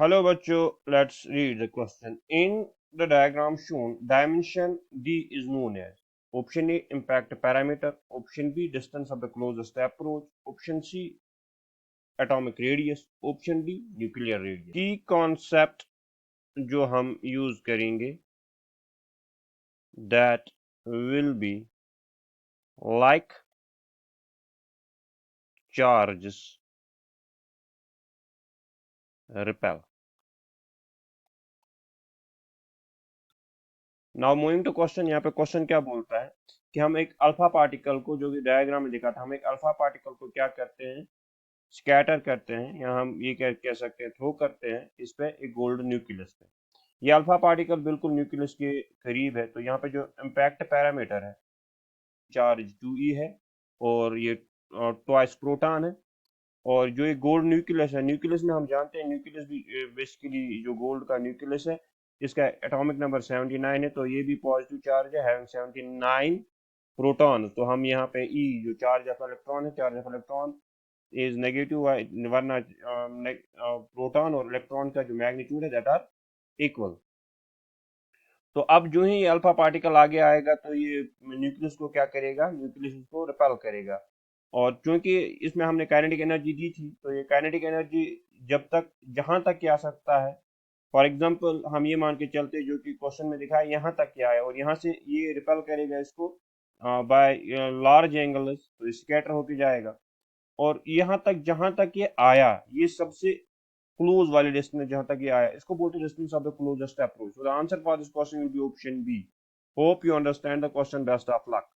Hello bachcho, let's read the question. In the diagram shown, dimension D is known as option A impact parameter, option B distance of the closest approach, option C atomic radius, option D nuclear radius. की concept जो हम use करेंगे that will be like charges repel. Now moving to question, यहाँ पे question क्या बोलता है कि हम एक अल्फा पार्टिकल को, जो कि डायग्राम में दिखा था, हम एक अल्फा पार्टिकल को क्या करते हैं, स्कैटर करते हैं, या हम ये कह सकते हैं थ्रो करते हैं इस पे एक गोल्ड न्यूक्लियस पे। ये अल्फा पार्टिकल बिल्कुल न्यूक्लियस के करीब है, तो यहाँ पे जो इम्पैक्ट पैरामीटर है चार्ज 2e है, और ये ट्वाइस प्रोटॉन है। और जो एक गोल्ड न्यूक्लियस है, न्यूक्लियस में हम जानते हैं न्यूक्लियस भी बेसिकली जो गोल्ड का न्यूक्लियस है इसका एटॉमिक नंबर 79 है, तो ये भी पॉजिटिव चार्ज है, हैविंग 79 प्रोटॉन। तो हम यहाँ पे ई जो चार्ज ऑफ इलेक्ट्रॉन है, charge of electron is negative, वरना प्रोटॉन और इलेक्ट्रॉन का जो मैग्नीट्यूड है दैट आर इक्वल। तो अब जो ही अल्फा पार्टिकल आगे आएगा तो ये न्यूक्लियस को क्या करेगा, न्यूक्लियस को रिपेल करेगा। और चूंकि इसमें हमने काइनेटिक एनर्जी दी थी, तो ये काइनेटिक एनर्जी जब तक जहां तक आ सकता है, फॉर एग्जांपल हम ये मान के चलते जो कि क्वेश्चन में दिखा है यहाँ तक क्या है, और यहाँ से ये रिपेल करेगा इसको बाय लार्ज एंगल, तो स्कैटर होके जाएगा। और यहाँ तक जहां तक ये आया, ये सबसे क्लोज वाले डिस्टेंस जहां तक ये आया, इसको बोलते हैं distance of the closest approach. So the answer for this question will be option B. Hope you understand the question. Best of luck.